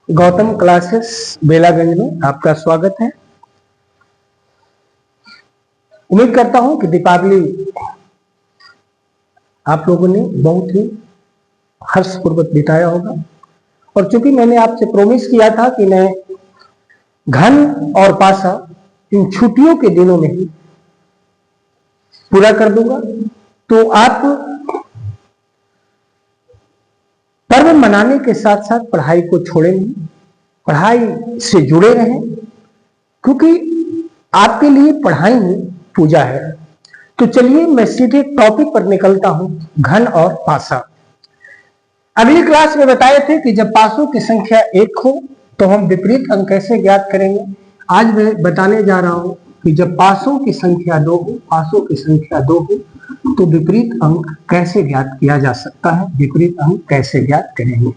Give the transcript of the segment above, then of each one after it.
Gautam classes Belaganj में आपका स्वागत है। उम्मीद करता हूं कि दीपावली आप लोगों ने बहुत ही हर्षपूर्वक बिताया होगा। और चूंकि मैंने आपसे प्रॉमिस किया था कि मैं घन और पासा इन छुट्टियों के दिनों में ही पूरा कर दूंगा, तो आप पर्व मनाने के साथ साथ पढ़ाई को छोड़ें नहीं, पढ़ाई से जुड़े रहें, क्योंकि आपके लिए पढ़ाई ही पूजा है। तो चलिए मैं सीधे टॉपिक पर निकलता हूं, घन और पासा। अगली क्लास में बताए थे कि जब पासों की संख्या 1 हो तो हम विपरीत अंक कैसे ज्ञात करेंगे। आज मैं बताने जा रहा हूं कि जब पासों की संख्या 2 हो, पासों की संख्या 2 हो तो विपरीत अंक कैसे ज्ञात किया जा सकता है, विपरीत अंक कैसे ज्ञात करेंगे।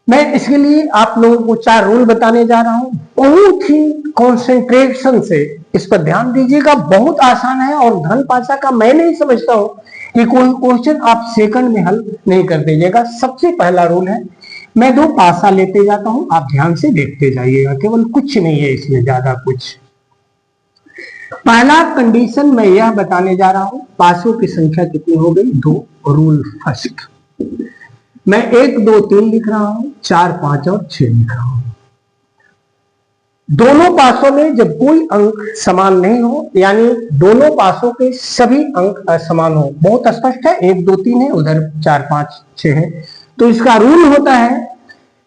मैं इसके लिए आप लोगों को 4 रूल बताने जा रहा हूं। बहुत ही कंसंट्रेशन से इस पर ध्यान दीजिएगा, बहुत आसान है। और धन पासा का मैं नहीं समझता हूं कि कोई क्वेश्चन आप सेकंड में हल नहीं कर दीजिएगा। सबसे पहला रूल है, मैं 2 पासा लेते जाता हूं, आप ध्यान से देखते जाइएगा, केवल कुछ नहीं है इसमें, ज्यादा कुछ। पहला कंडीशन मैं यह बताने जा रहा हूं, पासों की संख्या कितनी हो गई, 2। रूल फर्स्ट, मैं 1, 2, 3 लिख रहा हूं, 4, 5 और 6 लिख रहा हूं। दोनों पासों में जब कोई अंक समान नहीं हो, यानी दोनों पासों के सभी अंक असमान हो, बहुत स्पष्ट है, 1, 2, 3 है, उधर 4, 5, 6 है, तो इसका रूल होता है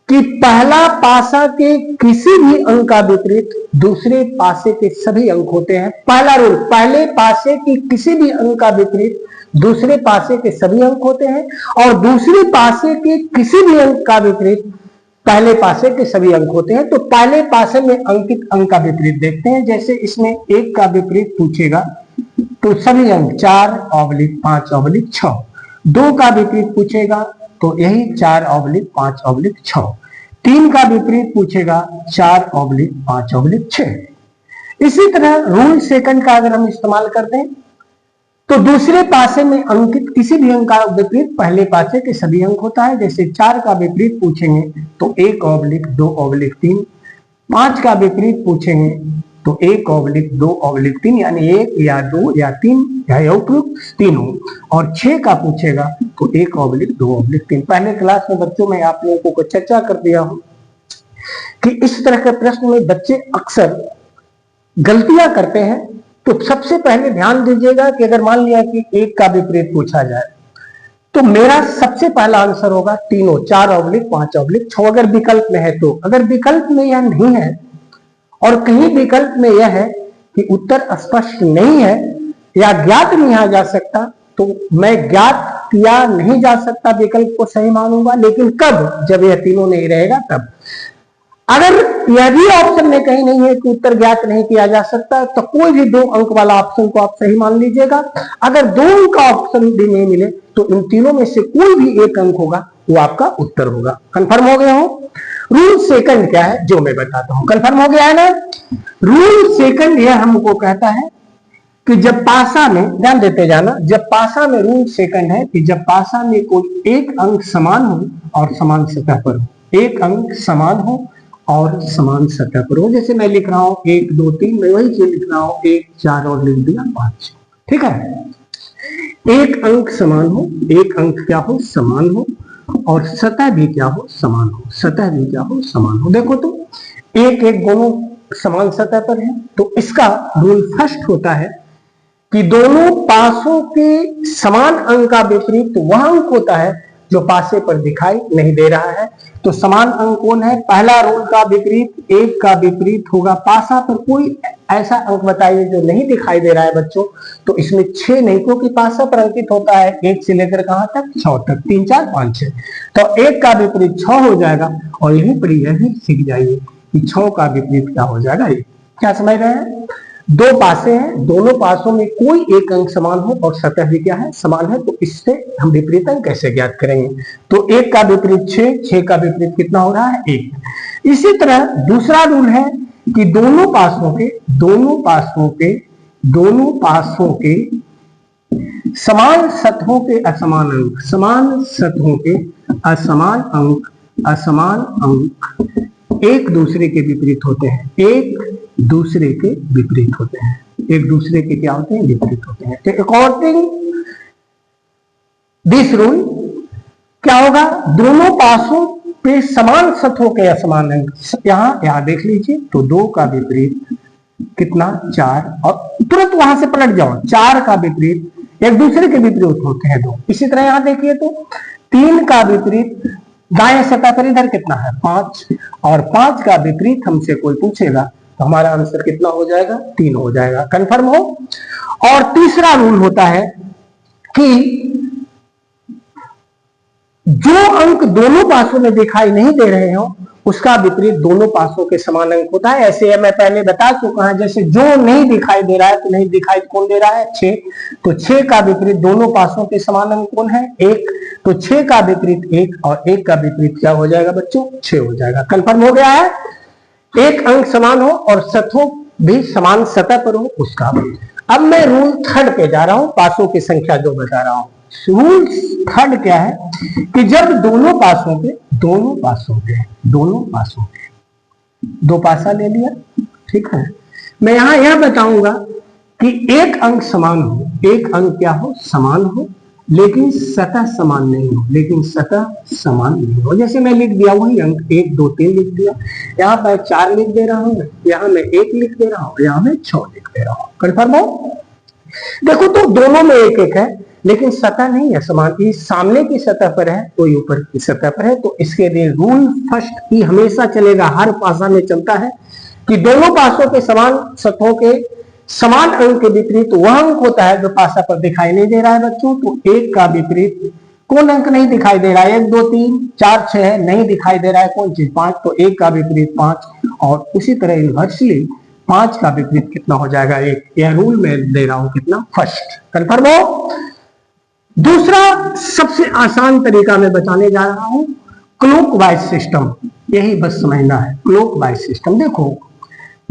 कि पहला पासा के किसी भी अंक का विपरीत दूसरे पासे के सभी अंक होते हैं। पहला रूल, पहले पासे की किसी भी अंक का विपरीत दूसरे पासे के सभी अंक होते हैं, और दूसरे पासे के किसी भी अंक का विपरीत पहले पासे के सभी अंक होते हैं। तो पहले पासे में अंकित अंक का विपरीत देखते हैं। जैसे इसमें 1 का विपरीत पूछेगा तो सभी अंक 4, 5, 6। 2 का विपरीत पूछेगा तो यही 4, 5, 6। 3 का विपरीत पूछेगा 4, 5, 6। इसी तरह रूल सेकंड का अगर हम इस्तेमाल करते हैं तो दूसरे पासे में अंकित किसी भी अंक का विपरीत पहले पासे के सभी अंक होता है। जैसे 4 का विपरीत पूछेंगे तो 1, 2, 3। 5 का विपरीत पूछेंगे तो 1, 2, 3, यानी 1 या 2 या 3 या उपयुक्त तीनों। और 6 का पूछेगा तो 1, 2, 3। पहले क्लास में बच्चों में आप लोगों को चर्चा कर दिया हूं कि इस तरह के प्रश्न में बच्चे अक्सर गलतियां करते हैं। तो सबसे पहले ध्यान दीजिएगा कि अगर मान लिया कि 1 का विपरीत पूछा जाए तो मेरा सबसे पहला आंसर होगा तीनों, 4, 5, 6 अगर विकल्प में है तो। अगर विकल्प में यह नहीं है और कहीं विकल्प में यह है कि उत्तर स्पष्ट नहीं है या ज्ञात नहीं आ जा सकता, तो मैं ज्ञात किया नहीं जा सकता विकल्प को सही मानूंगा। लेकिन कब, जब यह तीनों नहीं रहेगा तब। अगर यह भी ऑप्शन में कहीं नहीं है कि उत्तर ज्ञात नहीं किया जा सकता, तो कोई भी 2 अंक वाला ऑप्शन को आप सही मान लीजिएगा। अगर 2 अंक का ऑप्शन भी नहीं मिले तो इन तीनों में से कोई भी 1 अंक होगा, वो आपका उत्तर होगा। कंफर्म हो गया हो? रूल सेकंड क्या है जो मैं बताता हूं। कंफर्म हो गया है ना? रूल सेकंड यह हमको कहता है कि जब पासा में, ध्यान देते जाना, जब पासा में, रूल सेकंड है कि जब पासा में कोई 1 अंक समान हो और समान सतह पर हो, 1 अंक समान हो और समान सतह पर हो। जैसे मैं लिख रहा हूं 1, 2, 3, मैं वही चीज लिख रहा हूं 1, 4 और लिख दिया 5। ठीक है, 1 अंक समान हो, 1 अंक क्या हो, समान हो, और सतह भी क्या हो, समान हो, सतह भी क्या हो, समान हो। देखो तो 1, 1 दोनों समान सतह पर है, तो इसका रूल फर्स्ट होता है कि दोनों पासों के समान अंक का विपरीत वह अंक होता है जो पासे पर दिखाई नहीं दे रहा है। तो समान अंक कौन है? पहला रूल का विपरीत, 1 का विपरीत होगा पासा पर कोई ऐसा अंक बताइए जो नहीं दिखाई दे रहा है बच्चों। तो इसमें 6 नहीं, क्योंकि पासा पर अंकित होता है 1 से लेकर कहां तक, 6 तक, 3, 4, 5, 6। तो 1 का विपरीत 6 हो जाएगा, और यहीं पर यह भी सीख जाइए कि 6 का विपरीत क्या हो जाएगा। ये क्या समझ रहे हैं? 2 पासे हैं, दोनों पासों में कोई 1 अंक समान हो और सतह भी क्या है, समान है, तो इससे हम विपरीत अंक कैसे ज्ञात करेंगे। तो 1 का विपरीत 6, 6 का विपरीत कितना हो रहा है, 1। इसी तरह दूसरा रूल है कि दोनों पासों के समान सतहों के असमान अंक, समान सतहों के असमान अंक असमान अंक एक दूसरे के विपरीत होते हैं, एक दूसरे के विपरीत होते हैं, एक दूसरे के क्या होते हैं, विपरीत होते हैं। तो अकॉर्डिंग दिस रूल क्या होगा, दोनों पासों पे समान सतहों के असमान अंक, यहां देख लीजिए तो 2 का विपरीत कितना 4, और तुरंत वहां से पलट जाओ, 4 का विपरीत एक दूसरे के विपरीत होते हैं 2। इसी तरह यहां देखिए तो 3 का विपरीत दाएं सतह पर इधर कितना है 5, और 5 का विपरीत हमसे कोई पूछेगा तो हमारा आंसर कितना हो जाएगा 3 हो जाएगा। कंफर्म हो। और तीसरा रूल होता है कि जो अंक दोनों पासों में दिखाई नहीं दे रहे हो उसका विपरीत दोनों पासों के समान अंक होता है। ऐसे मैं पहले बता चुका हूं, जैसे जो नहीं दिखाई दे रहा है तो नहीं दिखाई कौन दे रहा है 6, तो 6 का विपरीत दोनों पासों के समान अंक कौन है 1, तो 6 का विपरीत 1 और 1 का विपरीत क्या हो जाएगा बच्चों 6 हो जाएगा। कंफर्म हो गया है। एक अंक समान हो और सतहों भी समान सतह पर हो उसका। अब मैं रूल थर्ड पे जा रहा हूं, पासों की संख्या जो बता रहा हूं। रूल थर्ड क्या है कि जब दोनों पासों के दो पासा ले लिया, ठीक है, मैं यहां यह बताऊंगा कि एक अंक समान हो, एक अंक क्या हो समान हो, लेकिन सतह समान नहीं हो, जैसे मैं लिख दिया वही अंक 1 2 3 लिख दिया, यहां मैं 4 लिख दे रहा हूं, यहां मैं 1 लिख दे रहा हूं, यहां मैं 6 लिख दे रहा हूं। कंफर्म हो। देखो तो दोनों में एक एक है लेकिन सतह नहीं है समान, ये सामने की सतह पर है तो ऊपर की सतह पर है, तो इसके लिए रूल फर्स्ट ही हमेशा चलेगा, हर पासा में चलता है कि दोनों पासों के समान सतहों के समान अंक के विपरीत वह अंक होता है जो पासा पर दिखाई नहीं दे रहा है बच्चों। तो 1 का विपरीत कौन अंक नहीं दिखाई दे रहा है, 1 2 3 4 6 नहीं दिखाई दे रहा है कौन चीज 5, तो 1 का विपरीत 5, और उसी तरह इनवर्सली 5 का विपरीत कितना हो जाएगा 1। यह रूल मैं दे रहा हूं कितना फर्स्ट। कंफर्म हो। दूसरा सबसे आसान तरीका मैं बताने जा रहा हूं, क्लॉकवाइज सिस्टम, यही बस समझना है। क्लॉकवाइज सिस्टम देखो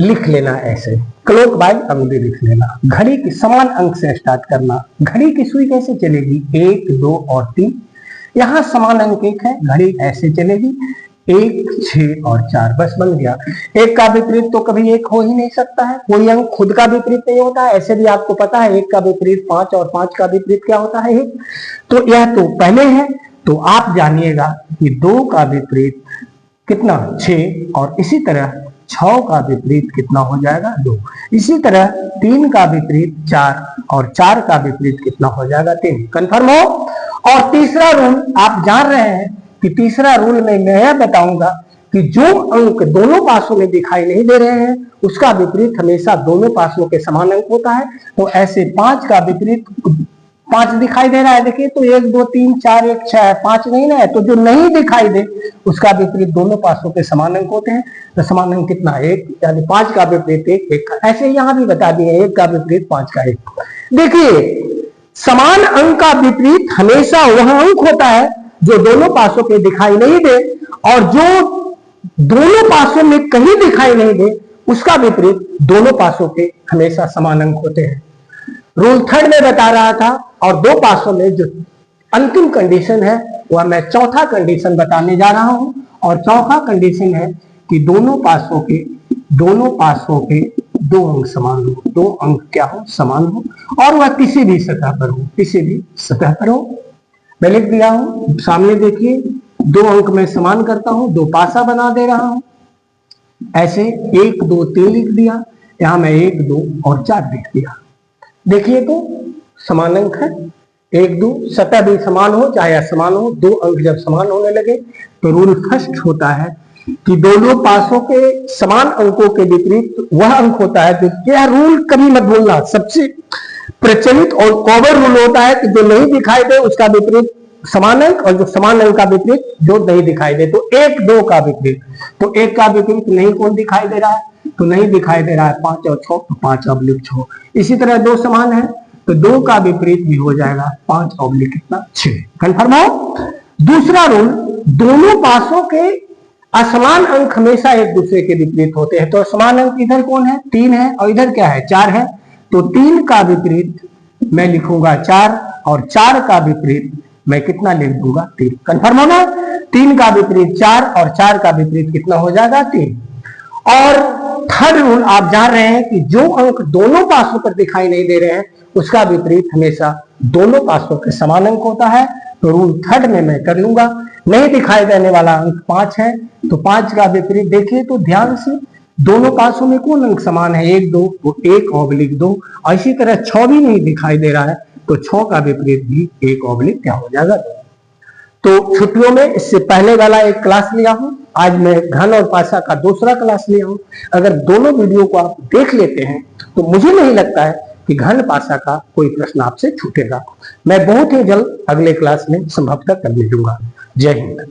लिख लेना ऐसे, क्लॉकवाइज अंक लिख लेना, घड़ी के समान अंक से स्टार्ट करना। घड़ी की सुई कैसे चलेगी 1 2 और 3, यहां समान अंक 1 है, घड़ी ऐसे चलेगी 1 6 और 4, बस बन गया। 1 का विपरीत तो कभी 1 हो ही नहीं सकता है, कोई अंक खुद का विपरीत नहीं होता है, ऐसे भी आपको पता है 1 का विपरीत 5 और 5 का विपरीत क्या होता है 1, तो यह तो पहले है। तो आप जानिएगा कि 2 का विपरीत कितना 6, और इसी तरह 6 का विपरीत कितना हो जाएगा 2, इसी तरह 3 का विपरीत 4 और 4 का विपरीत कितना हो जाएगा 3। कंफर्म हो। और तीसरा रूल आप जान रहे हैं कि तीसरा रूल में मैं यह बताऊंगा कि जो अंक दोनों पासों में दिखाई नहीं दे रहे हैं उसका विपरीत हमेशा दोनों पासों के समान अंक होता है। तो ऐसे 5 का विपरीत 5 दिखाई दे रहा है, देखिए तो 1 2 3 4 1 6 है, 5 नहीं ना है, तो जो नहीं दिखाई दे उसका विपरीत दोनों पासों के समान अंक होते हैं। तो समान अंक कितना 1, यानी 5 का विपरीत 1 1 का, ऐसे यहां भी बता दिए 1 का विपरीत 5 का 1। देखिए समान अंक का विपरीत हमेशा वह अंक होता है जो दोनों पासों के दिखाई नहीं दे, और जो दोनों पासों में कहीं दिखाई नहीं दे उसका विपरीत दोनों पासों के हमेशा समान अंक होते हैं। रूल थर्ड में बता रहा था, और 2 पासों में जो अंतिम कंडीशन है वह मैं चौथा कंडीशन बताने जा रहा हूं, और चौथा कंडीशन है कि दोनों पासों के 2 अंक समान हो, 2 अंक क्या हो समान हो, और वह किसी भी सतह पर हो। मैं लिख दिया हूं सामने देखिए, 2 अंक में समान करता हूं, 2 पासा बना दे रहा हूं, ऐसे 1 2 3 लिख दिया, यहां मैं 1 2 और 4 लिख दिया। देखिए तो समान अंक है, 1 2 सतह भी समान हो चाहे असमान हो, 2 अंक जब समान होने लगे तो रूल फर्स्ट होता है कि दोनों पासों के समान अंकों के विपरीत वह अंक होता है। यह रूल कभी मत भूलना, सबसे प्रचलित और कॉमन रूल होता है कि जो नहीं दिखाई दे उसका विपरीत समान अंक, और जो समान अंक का विपरीत जो नहीं दिखाई दे। तो 1 2 का विपरीत, तो 1 का विपरीत नहीं कौन दिखाई दे रहा है, तो नहीं दिखाई दे रहा है 5 और 6, तो 5 ऑब्लिक 6। इसी तरह 2 समान है तो 2 का विपरीत भी हो जाएगा 5 ऑब्लिक कितना 6। कंफर्म हो। दूसरा रूल, दोनों पासों के असमान अंक हमेशा एक दूसरे के विपरीत होते हैं। तो असमान अंक इधर कौन है 3 है, और इधर क्या है 4 है, तो 3 का विपरीत मैं लिखूंगा 4, और 4 का विपरीत मैं कितना लिख दूंगा 3। कंफर्म होना। 3 का विपरीत 4 और 4 का विपरीत कितना हो जाएगा 3। और थर्ड रूल आप जान रहे हैं कि जो अंक दोनों पासों पर दिखाई नहीं दे रहे हैं उसका विपरीत हमेशा दोनों पासों के समान अंक होता है। तो रूल थर्ड में मैं कर लूंगा। नहीं दिखाई देने वाला अंक 5 है तो 5 का विपरीत देखिए तो ध्यान से दोनों पासों में कौन अंक समान है 1 2, तो 1/2। और इसी तरह 6 भी नहीं दिखाई दे रहा है तो 6 का विपरीत भी 1/ क्या हो जाएगा 2। तो छुट्टियों में इससे पहले वाला एक क्लास लिया हूं, आज मैं घन और पासा का दूसरा क्लास लिया हूं। अगर दोनों वीडियो को आप देख लेते हैं तो मुझे नहीं लगता है कि घन पासा का कोई प्रश्न आपसे छूटेगा। मैं बहुत ही जल्द अगले क्लास में संभवतः कर दूंगा। जय हिंद।